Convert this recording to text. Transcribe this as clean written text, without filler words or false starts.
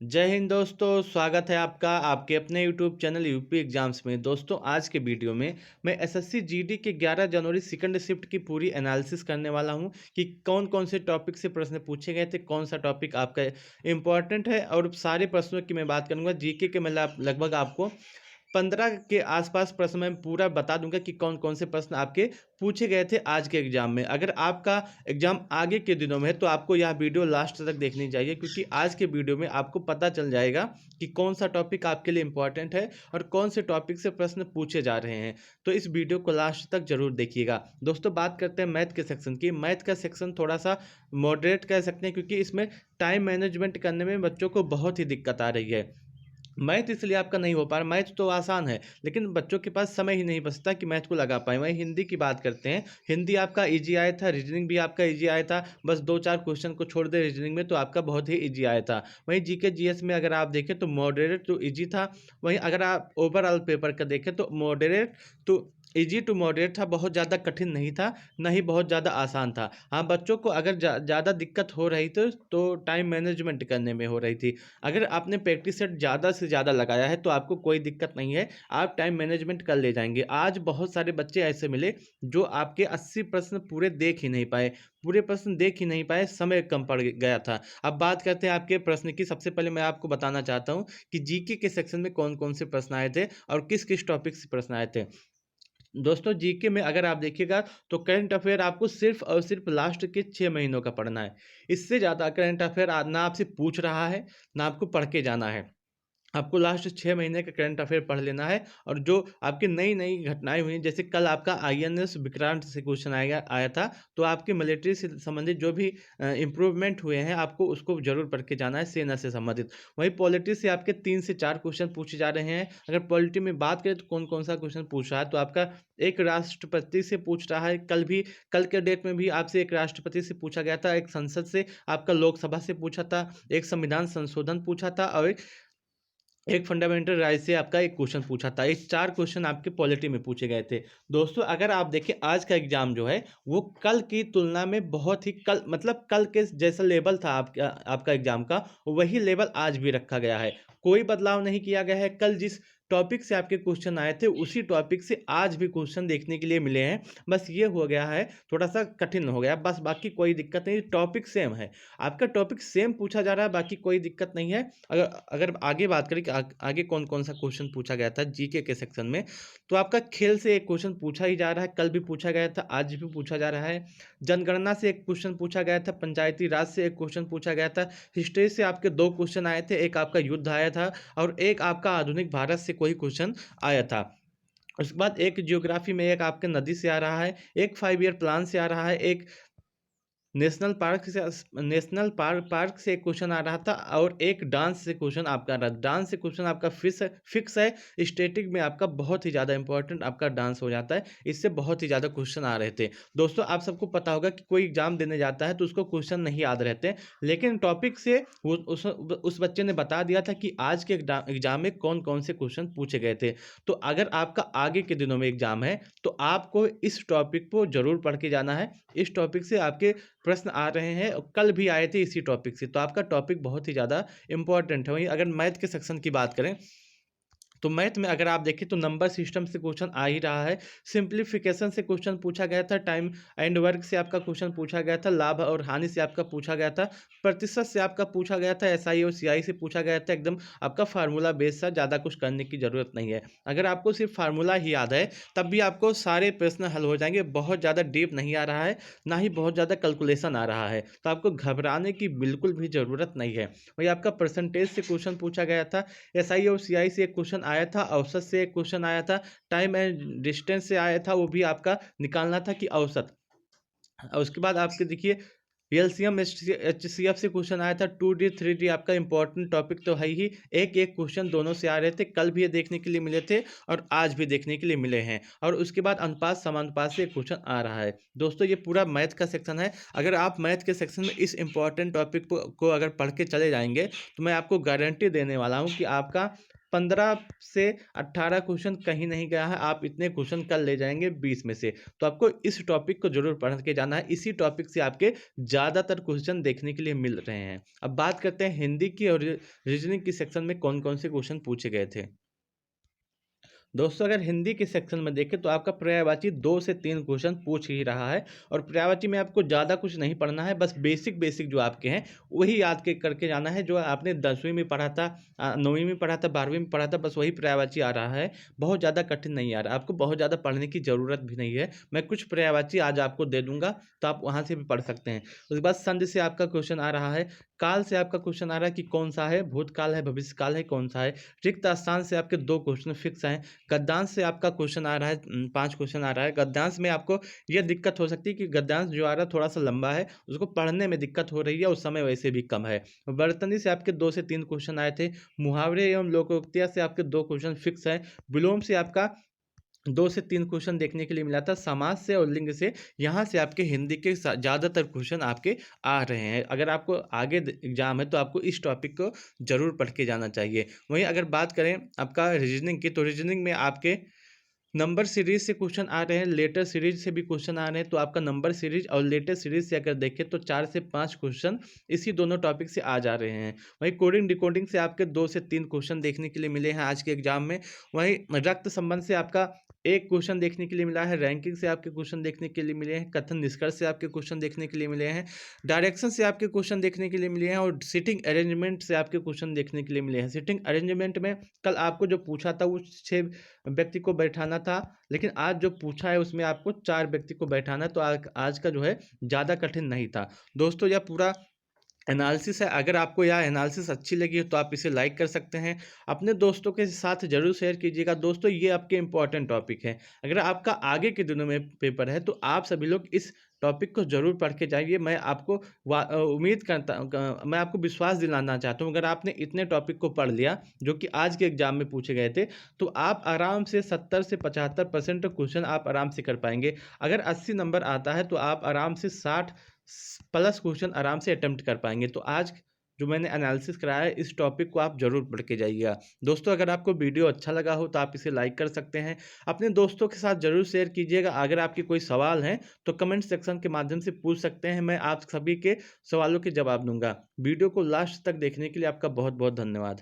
जय हिंद दोस्तों, स्वागत है आपका आपके अपने यूट्यूब चैनल यूपी एग्जाम्स में। दोस्तों, आज के वीडियो में मैं एसएससी जीडी के 11 जनवरी सेकंड शिफ्ट की पूरी एनालिसिस करने वाला हूं कि कौन कौन से टॉपिक से प्रश्न पूछे गए थे, कौन सा टॉपिक आपका इम्पोर्टेंट है। और सारे प्रश्नों की मैं बात करूंगा। जीके के मैं लगभग आपको 15 के आसपास प्रश्न मैं पूरा बता दूंगा कि कौन कौन से प्रश्न आपके पूछे गए थे आज के एग्जाम में। अगर आपका एग्जाम आगे के दिनों में है तो आपको यह वीडियो लास्ट तक देखनी चाहिए, क्योंकि आज के वीडियो में आपको पता चल जाएगा कि कौन सा टॉपिक आपके लिए इंपॉर्टेंट है और कौन से टॉपिक से प्रश्न पूछे जा रहे हैं। तो इस वीडियो को लास्ट तक जरूर देखिएगा। दोस्तों, बात करते हैं मैथ के सेक्शन की। मैथ का सेक्शन थोड़ा सा मॉडरेट कह सकते हैं, क्योंकि इसमें टाइम मैनेजमेंट करने में बच्चों को बहुत ही दिक्कत आ रही है। मैथ इसलिए आपका नहीं हो पा रहा। मैथ तो आसान है, लेकिन बच्चों के पास समय ही नहीं बचता कि मैथ को लगा पाए। वहीं हिंदी की बात करते हैं। हिंदी आपका इजी आया था, रीजनिंग भी आपका इजी आया था। बस दो चार क्वेश्चन को छोड़ दे रीजनिंग में तो आपका बहुत ही इजी आया था। वहीं जीके जीएस में अगर आप देखें तो मॉडरेट तो इजी था। वहीं अगर आप ओवरऑल पेपर का देखें तो मॉडरेट तो इजी टू मॉडरेट था, बहुत ज़्यादा कठिन नहीं था, ना ही बहुत ज़्यादा आसान था। हाँ, बच्चों को अगर ज़्यादा दिक्कत हो रही थी तो टाइम मैनेजमेंट करने में हो रही थी। अगर आपने प्रैक्टिस सेट ज़्यादा से ज़्यादा लगाया है तो आपको कोई दिक्कत नहीं है, आप टाइम मैनेजमेंट कर ले जाएंगे। आज बहुत सारे बच्चे ऐसे मिले जो आपके 80 प्रश्न पूरे देख ही नहीं पाए, पूरे प्रश्न देख ही नहीं पाए, समय कम पड़ गया था। अब बात करते हैं आपके प्रश्न की। सबसे पहले मैं आपको बताना चाहता हूँ कि जीके के सेक्शन में कौन कौन से प्रश्न आए थे और किस किस टॉपिक से प्रश्न आए थे। दोस्तों, जीके में अगर आप देखिएगा तो करंट अफेयर आपको सिर्फ और सिर्फ लास्ट के 6 महीनों का पढ़ना है। इससे ज़्यादा करंट अफेयर ना आपसे पूछ रहा है, ना आपको पढ़ के जाना है। आपको लास्ट 6 महीने का करंट अफेयर पढ़ लेना है। और जो आपकी नई नई घटनाएं हुई, जैसे कल आपका आईएनएस विक्रांत से क्वेश्चन आया था, तो आपके मिलिट्री से संबंधित जो भी इंप्रूवमेंट हुए हैं आपको उसको जरूर पढ़ के जाना है, सेना से संबंधित। वहीं पॉलिटी से आपके 3 से 4 क्वेश्चन पूछे जा रहे हैं। अगर पॉलिटी में बात करें तो कौन कौन सा क्वेश्चन पूछ रहा है, तो आपका एक राष्ट्रपति से पूछ रहा है। कल के डेट में भी आपसे एक राष्ट्रपति से पूछा गया था, एक संसद से, आपका लोकसभा से पूछा था, एक संविधान संशोधन पूछा था, और एक फंडामेंटल राइट से आपका एक क्वेश्चन पूछा था। ये 4 क्वेश्चन आपके पॉलिटी में पूछे गए थे। दोस्तों, अगर आप देखें आज का एग्जाम जो है वो कल की तुलना में बहुत ही कल के जैसा लेवल था आपका एग्जाम का, वही लेवल आज भी रखा गया है। कोई बदलाव नहीं किया गया है। कल जिस टॉपिक से आपके क्वेश्चन आए थे उसी टॉपिक से आज भी क्वेश्चन देखने के लिए मिले हैं। बस ये हो गया है, थोड़ा सा कठिन हो गया, बस बाकी कोई दिक्कत नहीं। टॉपिक सेम है, आपका टॉपिक सेम पूछा जा रहा है, बाकी कोई दिक्कत नहीं है। अगर अगर आगे बात करें कि आगे कौन कौन सा क्वेश्चन पूछा गया था जीके के सेक्शन में, तो आपका खेल से एक क्वेश्चन पूछा ही जा रहा है, कल भी पूछा गया था, आज भी पूछा जा रहा है। जनगणना से एक क्वेश्चन पूछा गया था, पंचायती राज से एक क्वेश्चन पूछा गया था, हिस्ट्री से आपके 2 क्वेश्चन आए थे, एक आपका युद्ध आया था और एक आपका आधुनिक भारत से कोई क्वेश्चन आया था। उसके बाद एक ज्योग्राफी में एक आपके नदी से आ रहा है, एक 5 ईयर प्लान से आ रहा है, एक नेशनल पार्क से एक क्वेश्चन आ रहा था, और एक डांस से क्वेश्चन आपका आ रहा था। डांस से क्वेश्चन आपका फिक्स है। स्टैटिक में आपका बहुत ही ज़्यादा इंपॉर्टेंट आपका डांस हो जाता है। इससे बहुत ही ज़्यादा क्वेश्चन आ रहे थे। दोस्तों, आप सबको पता होगा कि कोई एग्जाम देने जाता है तो उसको क्वेश्चन नहीं याद रहते, लेकिन टॉपिक से उस बच्चे ने बता दिया था कि आज के एग्जाम में कौन कौन से क्वेश्चन पूछे गए थे। तो अगर आपका आगे के दिनों में एग्जाम है तो आपको इस टॉपिक को जरूर पढ़ के जाना है। इस टॉपिक से आपके प्रश्न आ रहे हैं, कल भी आए थे इसी टॉपिक से, तो आपका टॉपिक बहुत ही ज़्यादा इंपॉर्टेंट है। वहीं अगर मैथ के सेक्शन की बात करें तो मैथ में अगर आप देखें तो नंबर सिस्टम से क्वेश्चन आ ही रहा है, सिंप्लीफिकेशन से क्वेश्चन पूछा गया था, टाइम एंड वर्क से आपका क्वेश्चन पूछा गया था, लाभ और हानि से आपका पूछा गया था, प्रतिशत से आपका पूछा गया था, एसआई और सीआई से पूछा गया था। एकदम आपका फार्मूला बेस्ड था, ज़्यादा कुछ करने की ज़रूरत नहीं है। अगर आपको सिर्फ फार्मूला ही याद है तब भी आपको सारे प्रश्न हल हो जाएंगे। बहुत ज़्यादा डीप नहीं आ रहा है, ना ही बहुत ज़्यादा कैलकुलेशन आ रहा है, तो आपको घबराने की बिल्कुल भी ज़रूरत नहीं है। वही आपका परसेंटेज से क्वेश्चन पूछा गया था, एसआई और सीआई से एक क्वेश्चन आया था, औसत से एक क्वेश्चन आया था, टाइम एंड डिस्टेंस से आया था, वो भी आपका निकालना था कि औसत। और उसके बाद आपके देखिए एलसीएम एचसीएफ से क्वेश्चन आया था, 2D 3D आपका इंपॉर्टेंट टॉपिक तो है ही। एक एक क्वेश्चन दोनों से आ रहे थे, कल भी ये देखने के लिए मिले थे और आज भी देखने के लिए मिले हैं। और उसके बाद अनुपात समानुपात से एक क्वेश्चन आ रहा है। दोस्तों, ये पूरा मैथ का सेक्शन है। अगर आप मैथ के सेक्शन में इस इंपॉर्टेंट टॉपिक को अगर पढ़ के चले जाएंगे तो मैं आपको गारंटी देने वाला हूँ कि आपका 15 से 18 क्वेश्चन कहीं नहीं गया है, आप इतने क्वेश्चन कल ले जाएंगे 20 में से। तो आपको इस टॉपिक को जरूर पढ़ के जाना है, इसी टॉपिक से आपके ज़्यादातर क्वेश्चन देखने के लिए मिल रहे हैं। अब बात करते हैं हिंदी की और रीजनिंग की सेक्शन में कौन कौन से क्वेश्चन पूछे गए थे। दोस्तों अगर हिंदी के सेक्शन में देखें तो आपका पर्यायवाची 2 से 3 क्वेश्चन पूछ ही रहा है, और पर्यायवाची में आपको ज़्यादा कुछ नहीं पढ़ना है, बस बेसिक बेसिक जो आपके हैं वही याद के करके जाना है, जो आपने 10वीं में पढ़ा था, 9वीं में पढ़ा था, 12वीं में पढ़ा था, बस वही पर्यायवाची आ रहा है। बहुत ज़्यादा कठिन नहीं आ रहा, आपको बहुत ज़्यादा पढ़ने की ज़रूरत भी नहीं है। मैं कुछ पर्यायवाची आज आपको दे दूंगा, तो आप वहाँ से भी पढ़ सकते हैं। उसके बाद संधि से आपका क्वेश्चन आ रहा है, काल से आपका क्वेश्चन आ रहा है कि कौन सा है, भूतकाल है, भविष्यकाल है, कौन सा है। रिक्त स्थान से आपके 2 क्वेश्चन फिक्स हैं। गद्यांश से आपका क्वेश्चन आ रहा है, 5 क्वेश्चन आ रहा है। गद्यांश में आपको यह दिक्कत हो सकती है कि गद्यांश जो आ रहा है थोड़ा सा लंबा है, उसको पढ़ने में दिक्कत हो रही है, उस समय वैसे भी कम है। वर्तनी से आपके 2 से 3 क्वेश्चन आए थे। मुहावरे एवं लोकोक्तियाँ से आपके 2 क्वेश्चन फिक्स हैं। विलोम से आपका 2 से 3 क्वेश्चन देखने के लिए मिला था। समाज से और लिंग से यहाँ से आपके हिंदी के ज़्यादातर क्वेश्चन आपके आ रहे हैं। अगर आपको आगे एग्जाम है तो आपको इस टॉपिक को जरूर पढ़ के जाना चाहिए। वहीं अगर बात करें आपका रीजनिंग की, तो रीजनिंग में आपके नंबर सीरीज से क्वेश्चन आ रहे हैं, लेटर सीरीज से भी क्वेश्चन आ रहे हैं। तो आपका नंबर सीरीज और लेटर सीरीज से अगर देखें तो 4 से 5 क्वेश्चन इसी दोनों टॉपिक से आ जा रहे हैं। वहीं कोडिंग डिकोडिंग से आपके 2 से 3 क्वेश्चन देखने के लिए मिले हैं आज के एग्जाम में। वहीं रक्त संबंध से आपका एक क्वेश्चन देखने के लिए मिला है। रैंकिंग से आपके क्वेश्चन देखने के लिए मिले हैं। कथन निष्कर्ष से आपके क्वेश्चन देखने के लिए मिले हैं। डायरेक्शन से आपके क्वेश्चन देखने के लिए मिले हैं, और सिटिंग अरेंजमेंट से आपके क्वेश्चन देखने के लिए मिले हैं। सिटिंग अरेंजमेंट में कल आपको जो पूछा था वो 6 व्यक्ति को बैठाना था, लेकिन आज जो पूछा है उसमें आपको 4 व्यक्ति को बैठाना है। तो आज का जो है ज़्यादा कठिन नहीं था। दोस्तों यह पूरा एनालिसिस है। अगर आपको यह एनालिसिस अच्छी लगी हो तो आप इसे लाइक कर सकते हैं, अपने दोस्तों के साथ जरूर शेयर कीजिएगा। दोस्तों ये आपके इंपॉर्टेंट टॉपिक है, अगर आपका आगे के दिनों में पेपर है तो आप सभी लोग इस टॉपिक को जरूर पढ़ के जाइए। मैं आपको उम्मीद करता मैं आपको विश्वास दिलाना चाहता हूँ, अगर आपने इतने टॉपिक को पढ़ लिया जो कि आज के एग्जाम में पूछे गए थे, तो आप आराम से 70 से 75% क्वेश्चन आप आराम से कर पाएंगे। अगर 80 नंबर आता है तो आप आराम से 60 प्लस क्वेश्चन आराम से अटेम्प्ट कर पाएंगे। तो आज जो मैंने एनालिसिस कराया है इस टॉपिक को आप जरूर पढ़ के जाइएगा। दोस्तों अगर आपको वीडियो अच्छा लगा हो तो आप इसे लाइक कर सकते हैं, अपने दोस्तों के साथ जरूर शेयर कीजिएगा। अगर आपके कोई सवाल हैं तो कमेंट सेक्शन के माध्यम से पूछ सकते हैं, मैं आप सभी के सवालों के जवाब दूंगा। वीडियो को लास्ट तक देखने के लिए आपका बहुत बहुत धन्यवाद।